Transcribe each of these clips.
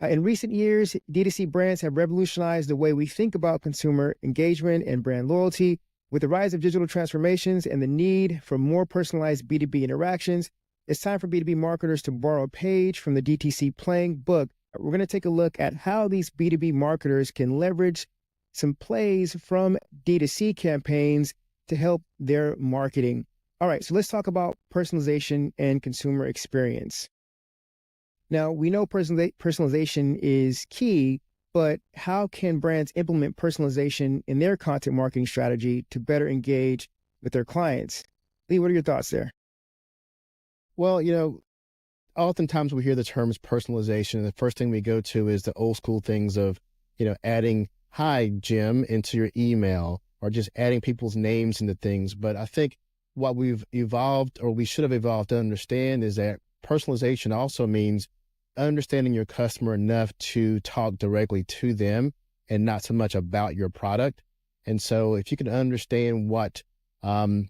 In recent years, D2C brands have revolutionized the way we think about consumer engagement and brand loyalty. With the rise of digital transformations and the need for more personalized B2B interactions, it's time for B2B marketers to borrow a page from the DTC playing book. We're going to take a look at how these B2B marketers can leverage some plays from D2C campaigns to help their marketing. All right, so let's talk about personalization and consumer experience. Now, we know personalization is key, but how can brands implement personalization in their content marketing strategy to better engage with their clients? Lee, what are your thoughts there? Well, oftentimes we hear the terms personalization, and the first thing we go to is the old school things of, adding "Hi, Jim" into your email, or just adding people's names into things. But I think what we've evolved, or we should have evolved to understand, is that personalization also means understanding your customer enough to talk directly to them and not so much about your product. And so if you can understand what psychographic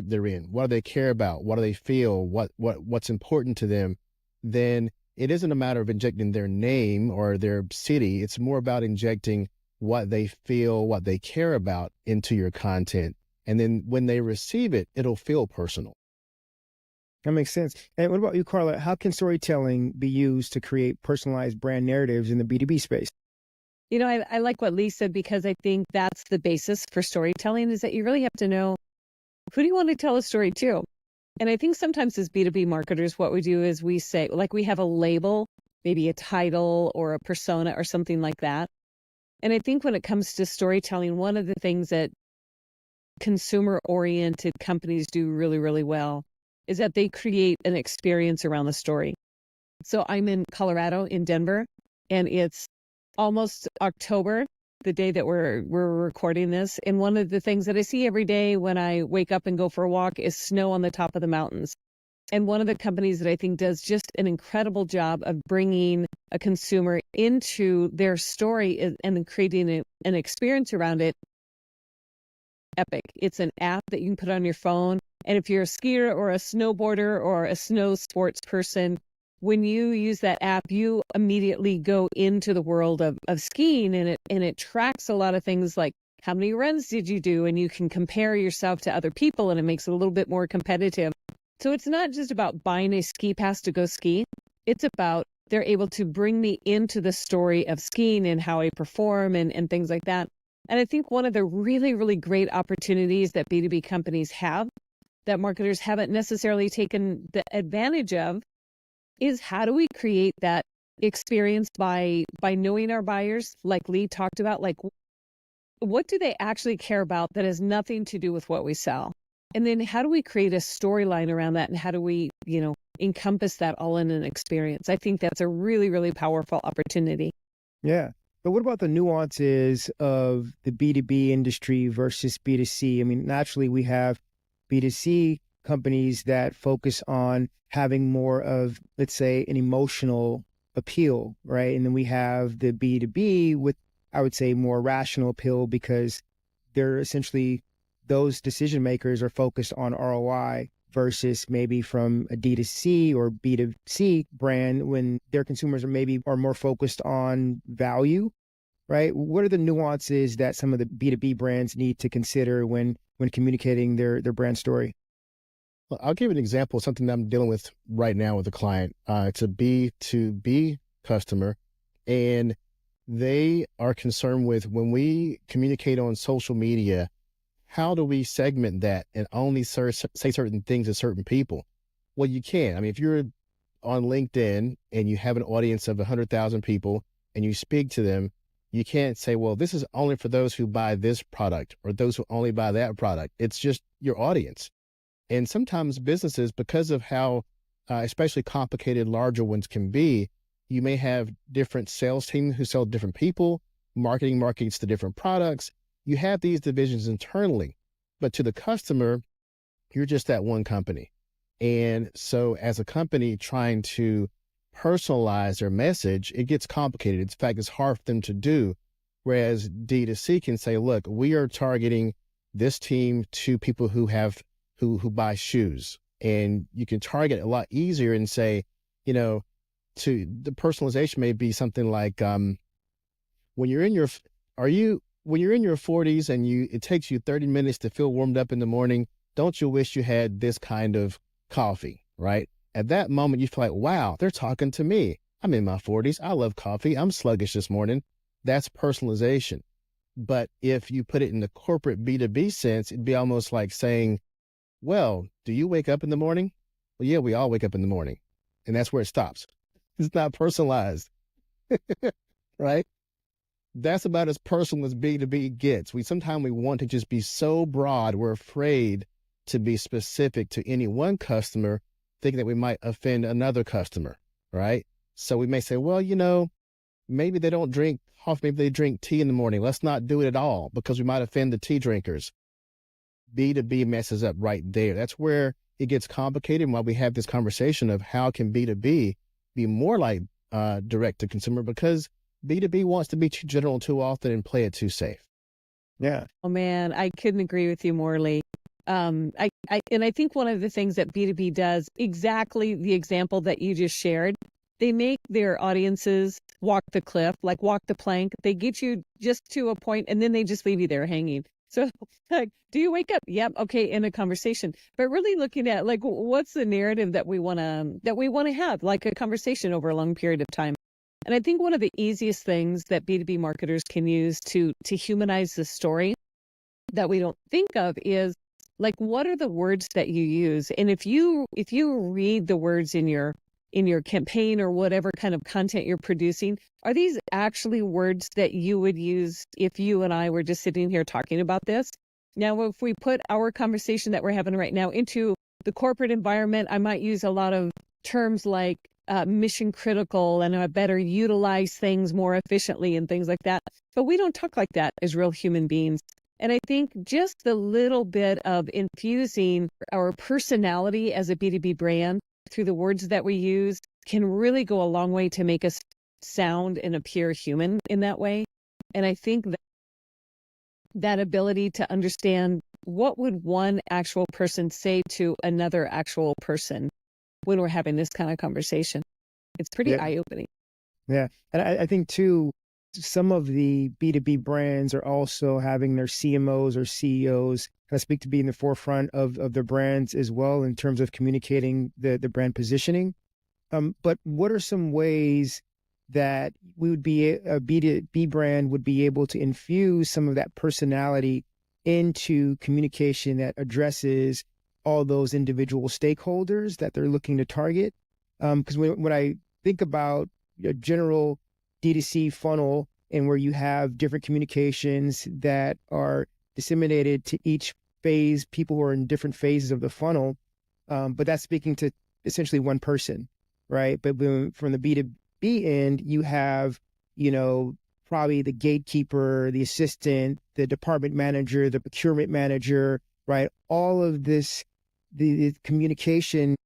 they're in, what do they care about, what do they feel, what's important to them, then it isn't a matter of injecting their name or their city. It's more about injecting what they feel, what they care about into your content. And then when they receive it, it'll feel personal. That makes sense. And what about you, Carla? How can storytelling be used to create personalized brand narratives in the B2B space? I like what Lee said, because I think that's the basis for storytelling, is that you really have to know, who do you want to tell a story to? And I think sometimes as B2B marketers, what we do is we say, like, we have a label, maybe a title or a persona or something like that. And I think when it comes to storytelling, one of the things that consumer-oriented companies do really, really well is that they create an experience around the story. So I'm in Colorado, in Denver, and it's almost October, the day that we're recording this. And one of the things that I see every day when I wake up and go for a walk is snow on the top of the mountains. And one of the companies that I think does just an incredible job of bringing a consumer into their story and then creating an experience around it, Epic. It's an app that you can put on your phone. And if you're a skier or a snowboarder or a snow sports person, when you use that app, you immediately go into the world of skiing, and it tracks a lot of things like how many runs did you do, and you can compare yourself to other people, and it makes it a little bit more competitive. So it's not just about buying a ski pass to go ski. It's about they're able to bring me into the story of skiing and how I perform and things like that. And I think one of the really, really great opportunities that B2B companies have that marketers haven't necessarily taken the advantage of is, how do we create that experience by knowing our buyers, like Lee talked about, like, what do they actually care about that has nothing to do with what we sell? And then how do we create a storyline around that, and how do we, encompass that all in an experience? I think that's a really, really powerful opportunity. Yeah. But what about the nuances of the B2B industry versus B2C? I mean, naturally, we have B2C companies that focus on having more of, let's say, an emotional appeal, right? And then we have the B2B with, I would say, more rational appeal, because they're essentially, those decision makers are focused on ROI, versus maybe from a D2C or B2C brand when their consumers are more focused on value, right? What are the nuances that some of the B2B brands need to consider when communicating their brand story? Well, I'll give an example of something that I'm dealing with right now with a client. It's a B2B customer, and they are concerned with, when we communicate on social media, how do we segment that and only say certain things to certain people? Well, you can. I mean, if you're on LinkedIn and you have an audience of 100,000 people and you speak to them, you can't say, well, this is only for those who buy this product or those who only buy that product. It's just your audience. And sometimes businesses, because of how especially complicated larger ones can be, you may have different sales teams who sell different people, marketing markets to different products. You have these divisions internally, but to the customer, you're just that one company. And so as a company trying to personalize their message, it gets complicated. In fact, it's hard for them to do. Whereas D2C can say, look, we are targeting this team to people who buy shoes. And you can target a lot easier and say, to the personalization may be something like, when you're in your, when you're in your 40s and it takes you 30 minutes to feel warmed up in the morning, don't you wish you had this kind of coffee, right? At that moment, you feel like, wow, they're talking to me. I'm in my 40s. I love coffee. I'm sluggish this morning. That's personalization. But if you put it in the corporate B2B sense, it'd be almost like saying, well, do you wake up in the morning? Well, yeah, we all wake up in the morning. And that's where it stops. It's not personalized, right? That's about as personal as B2B gets. Sometimes we want to just be so broad, we're afraid to be specific to any one customer, thinking that we might offend another customer, right? So we may say, well, maybe they don't drink coffee, maybe they drink tea in the morning. Let's not do it at all because we might offend the tea drinkers. B2B messes up right there. That's where it gets complicated. And while we have this conversation of how can B2B be more like direct to consumer, because B2B wants to be too general too often and play it too safe. Yeah. Oh man, I couldn't agree with you more, Lee. I think one of the things that B2B does, exactly the example that you just shared, they make their audiences walk the cliff, like walk the plank. They get you just to a point and then they just leave you there hanging. So like, do you wake up? Yep. Okay. In a conversation, but really looking at like, what's the narrative that we want to have, like a conversation over a long period of time. And I think one of the easiest things that B2B marketers can use to humanize the story that we don't think of is like, what are the words that you use? And if you read the words in your campaign or whatever kind of content you're producing, are these actually words that you would use if you and I were just sitting here talking about this? Now, if we put our conversation that we're having right now into the corporate environment, I might use a lot of terms like mission critical and I better utilize things more efficiently and things like that. But we don't talk like that as real human beings. And I think just the little bit of infusing our personality as a B2B brand through the words that we use can really go a long way to make us sound and appear human in that way. And I think that ability to understand what would one actual person say to another actual person when we're having this kind of conversation, it's pretty eye-opening. Yeah. And I think too, some of the B2B brands are also having their CMOs or CEOs kind of speak to be in the forefront of their brands as well in terms of communicating the brand positioning. But what are some ways that we would be a B2B brand would be able to infuse some of that personality into communication that addresses all those individual stakeholders that they're looking to target? Because when I think about a general D2C funnel and where you have different communications that are disseminated to each phase, people who are in different phases of the funnel, but that's speaking to essentially one person, right? But from the B2B end, you have, probably the gatekeeper, the assistant, the department manager, the procurement manager, right? All of this, the communication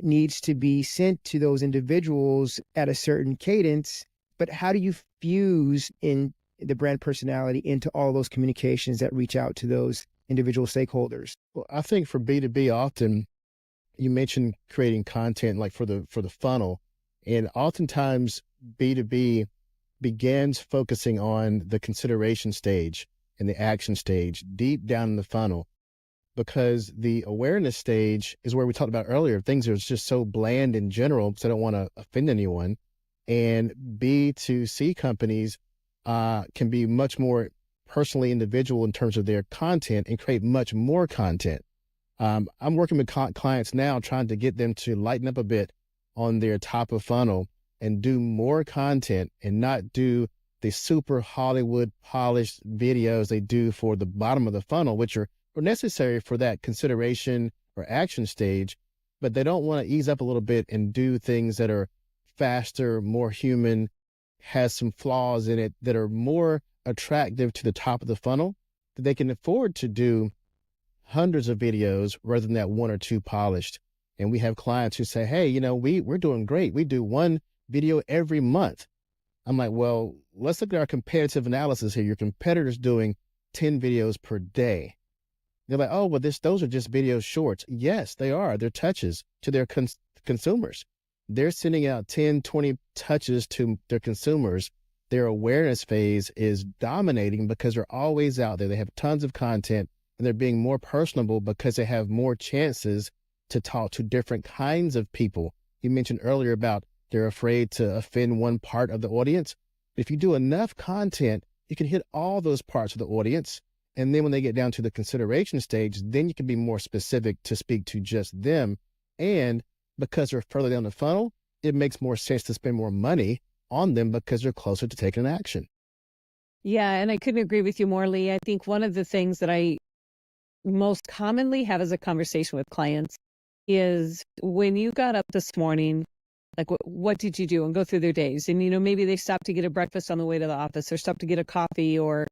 needs to be sent to those individuals at a certain cadence. But how do you fuse in the brand personality into all those communications that reach out to those individual stakeholders? Well, I think for B2B, often you mentioned creating content like for the funnel, and oftentimes B2B begins focusing on the consideration stage and the action stage deep down in the funnel, because the awareness stage is where we talked about earlier. Things are just so bland in general, because I don't want to offend anyone. And B2C companies can be much more personally individual in terms of their content and create much more content. I'm working with clients now trying to get them to lighten up a bit on their top of funnel and do more content and not do the super Hollywood polished videos they do for the bottom of the funnel, which are necessary for that consideration or action stage, but they don't want to ease up a little bit and do things that are faster, more human, has some flaws in it that are more attractive to the top of the funnel, that they can afford to do hundreds of videos rather than that one or two polished. And we have clients who say, hey, we're doing great. We do one video every month. I'm like, well, let's look at our competitive analysis here. Your competitor's doing 10 videos per day. They're like, oh, well, those are just video shorts. Yes, they are. They're touches to their consumers. they're sending out 10, 20 touches to their consumers. Their awareness phase is dominating because they're always out there. They have tons of content and they're being more personable because they have more chances to talk to different kinds of people. You mentioned earlier about they're afraid to offend one part of the audience. If you do enough content, you can hit all those parts of the audience. And then when they get down to the consideration stage, then you can be more specific to speak to just them. And because they're further down the funnel, it makes more sense to spend more money on them because they're closer to taking action. Yeah, and I couldn't agree with you more, Lee. I think one of the things that I most commonly have as a conversation with clients is when you got up this morning, like what did you do, and go through their days. And, maybe they stopped to get a breakfast on the way to the office, or stopped to get a coffee, or,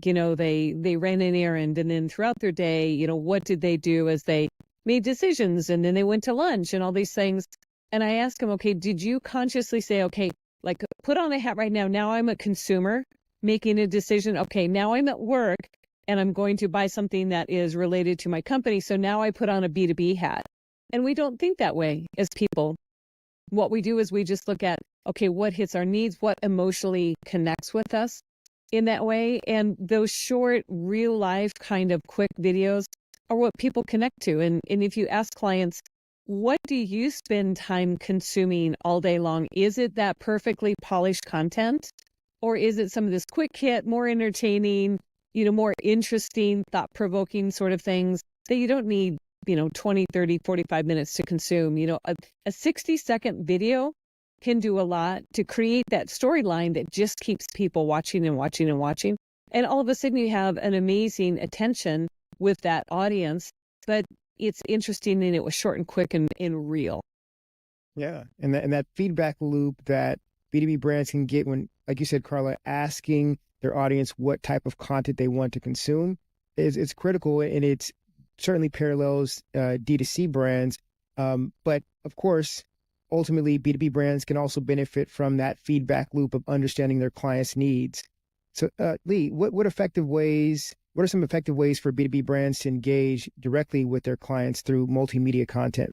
they ran an errand. And then throughout their day, what did they do as they made decisions? And then they went to lunch and all these things. And I asked them, okay, did you consciously say, okay, like put on a hat right now. Now I'm a consumer making a decision. Okay, now I'm at work and I'm going to buy something that is related to my company. So now I put on a B2B hat. And we don't think that way as people. What we do is we just look at, okay, what hits our needs, what emotionally connects with us in that way. And those short, real life kind of quick videos are what people connect to. And if you ask clients, what do you spend time consuming all day long? Is it that perfectly polished content? Or is it some of this quick hit, more entertaining, more interesting, thought-provoking sort of things that you don't need 20, 30, 45 minutes to consume? A 60-second video can do a lot to create that storyline that just keeps people watching and watching and watching. And all of a sudden you have an amazing attention with that audience, but it's interesting and it was short and quick and real. Yeah. And that feedback loop that B2B brands can get when, like you said, Carla, asking their audience what type of content they want to consume is critical, and it's certainly parallels D2C brands. But of course, ultimately, B2B brands can also benefit from that feedback loop of understanding their clients' needs. So, Lee, what are some effective ways for B2B brands to engage directly with their clients through multimedia content?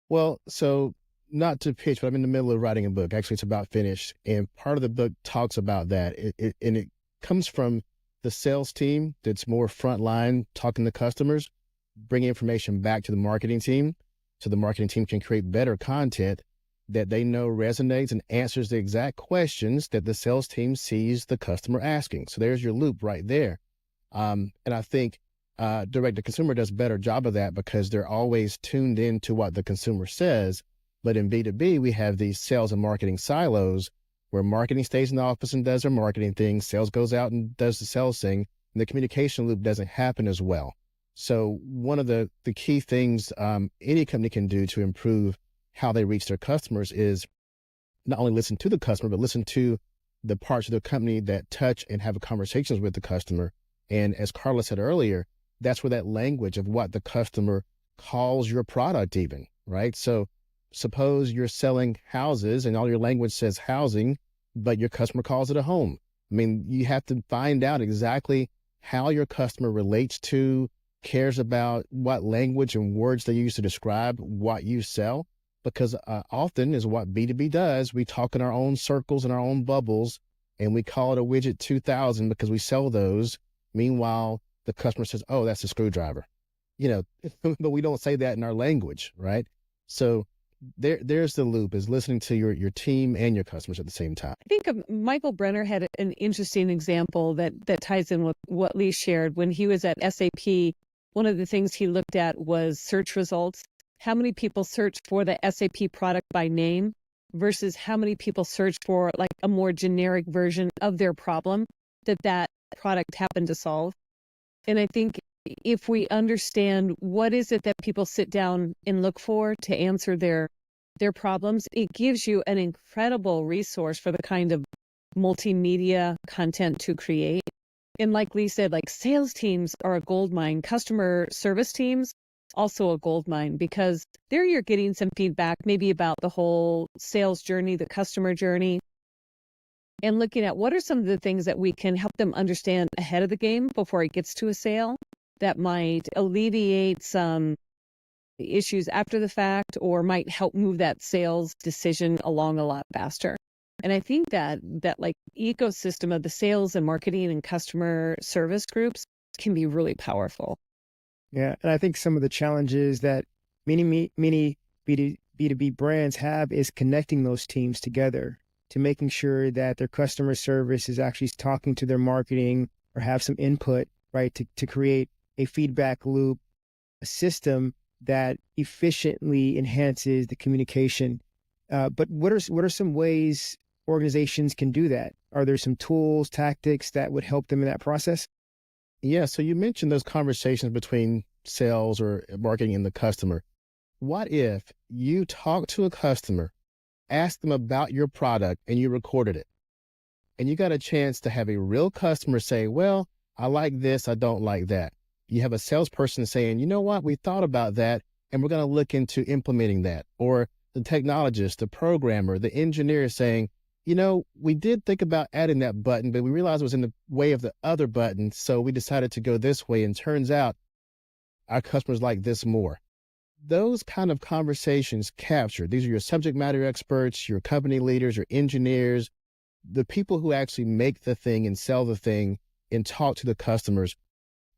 Well, so not to pitch, but I'm in the middle of writing a book. Actually, it's about finished. And part of the book talks about that. And it comes from the sales team that's more frontline talking to customers, bringing information back to the marketing team so the marketing team can create better content that they know resonates and answers the exact questions that the sales team sees the customer asking. So there's your loop right there. And I think direct to consumer does a better job of that because they're always tuned into what the consumer says. But in B2B, we have these sales and marketing silos where marketing stays in the office and does their marketing thing, sales goes out and does the sales thing, and the communication loop doesn't happen as well. So one of the key things any company can do to improve how they reach their customers is not only listen to the customer, but listen to the parts of the company that touch and have conversations with the customer. And as Carla said earlier, that's where that language of what the customer calls your product even, right? So suppose you're selling houses and all your language says housing, but your customer calls it a home. I mean, you have to find out exactly how your customer relates to, cares about, what language and words they use to describe what you sell. Because often is what B2B does. We talk in our own circles and our own bubbles, and we call it a widget 2000 because we sell those. Meanwhile, the customer says, oh, that's a screwdriver, but we don't say that in our language, right? So there's the loop, is listening to your team and your customers at the same time. I think Michael Brenner had an interesting example that ties in with what Lee shared. When he was at SAP, one of the things he looked at was search results. How many people search for the SAP product by name versus how many people search for like a more generic version of their problem that product happened to solve. And I think if we understand what is it that people sit down and look for to answer their problems, it gives you an incredible resource for the kind of multimedia content to create. And like Lee said, like sales teams are a goldmine, customer service teams also a goldmine, because there you're getting some feedback maybe about the whole sales journey, the customer journey, and looking at what are some of the things that we can help them understand ahead of the game before it gets to a sale that might alleviate some issues after the fact or might help move that sales decision along a lot faster. And I think that like ecosystem of the sales and marketing and customer service groups can be really powerful. Yeah. And I think some of the challenges that many B2B brands have is connecting those teams together to making sure that their customer service is actually talking to their marketing or have some input, right, to create a feedback loop, a system that efficiently enhances the communication. But what are some ways organizations can do that? Are there some tools, tactics that would help them in that process? Yeah. So you mentioned those conversations between sales or marketing and the customer. What if you talk to a customer, ask them about your product, and you recorded it? And you got a chance to have a real customer say, well, I like this, I don't like that. You have a salesperson saying, you know what, we thought about that, and we're going to look into implementing that. Or the technologist, the programmer, the engineer saying, you know, we did think about adding that button, but we realized it was in the way of the other button. So we decided to go this way. And turns out our customers like this more. Those kind of conversations captured. These are your subject matter experts, your company leaders, your engineers, the people who actually make the thing and sell the thing and talk to the customers.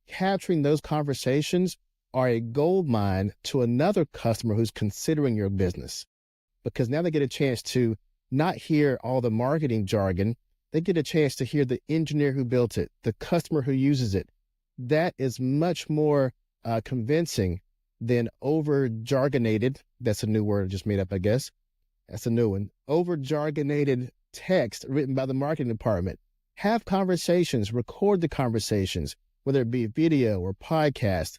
Capturing those conversations are a gold mine to another customer who's considering your business, because now they get a chance to not hear all the marketing jargon. They get a chance to hear the engineer who built it, the customer who uses it. That is much more convincing than over jargonated. That's a new word I just made up, I guess. That's a new one. Over jargonated text written by the marketing department. Have conversations, record the conversations, whether it be video or podcast.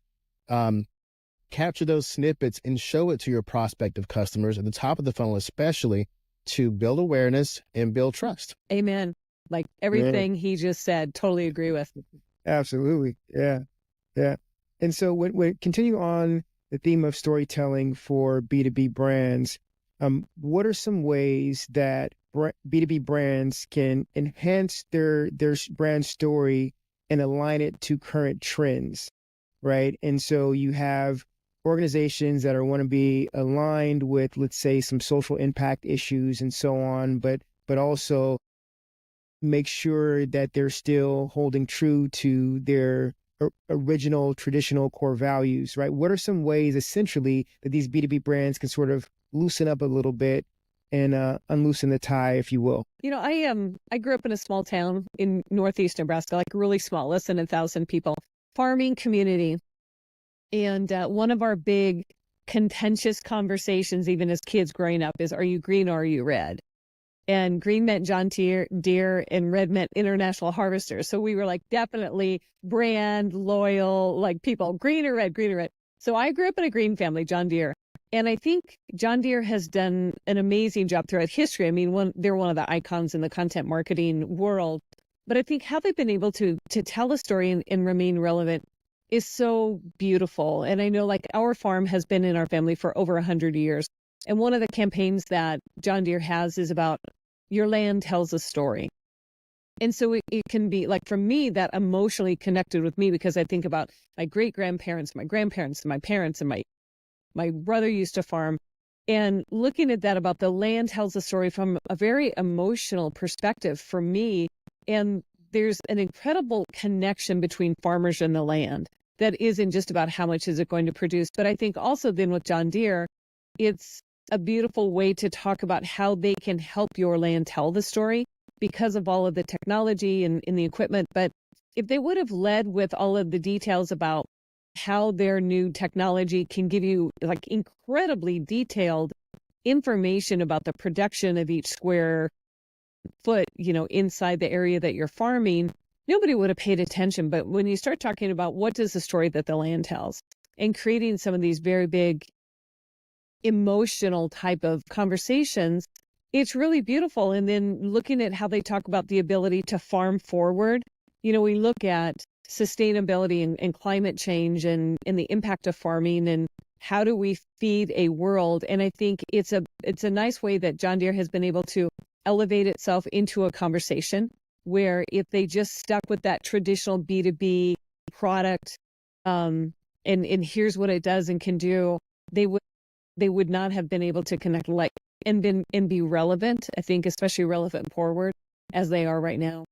Capture those snippets and show it to your prospective customers at the top of the funnel, especially to build awareness and build trust. Amen. Like everything he just said, totally agree with. Absolutely. Yeah. Yeah. And so when continue on the theme of storytelling for B2B brands, what are some ways that B2B brands can enhance their brand story and align it to current trends, right? And so you have organizations that want to be aligned with, let's say, some social impact issues and so on, but also make sure that they're still holding true to their original traditional core values, right? What are some ways essentially that these B2B brands can sort of loosen up a little bit and unloosen the tie, if you will? You know, I grew up in a small town in Northeast Nebraska, like really small, less than 1,000 people, farming community. And one of our big contentious conversations, even as kids growing up, is, are you green or are you red? And green meant John Deere and red meant International Harvester. So we were like definitely brand loyal, like people, green or red, green or red. So I grew up in a green family, John Deere. And I think John Deere has done an amazing job throughout history. I mean, they're one of the icons in the content marketing world. But I think how they've been able to tell a story and remain relevant is so beautiful. And I know like our farm has been in our family for over 100 years. And one of the campaigns that John Deere has is about your land tells a story. And so it can be like, for me, that emotionally connected with me because I think about my great-grandparents, my grandparents, and my parents, and my brother used to farm. And looking at that about the land tells a story from a very emotional perspective for me. And there's an incredible connection between farmers and the land that isn't just about how much is it going to produce. But I think also then with John Deere, it's a beautiful way to talk about how they can help your land tell the story because of all of the technology and the equipment. But if they would have led with all of the details about how their new technology can give you like incredibly detailed information about the production of each square foot, you know, inside the area that you're farming, nobody would have paid attention. But when you start talking about what does the story that the land tells and creating some of these very big emotional type of conversations, it's really beautiful. And then looking at how they talk about the ability to farm forward, you know, we look at sustainability and climate change and the impact of farming and how do we feed a world. And I think it's a nice way that John Deere has been able to elevate itself into a conversation where if they just stuck with that traditional B2B product and here's what it does and can do, they would not have been able to connect like and be relevant, I think, especially relevant forward as they are right now.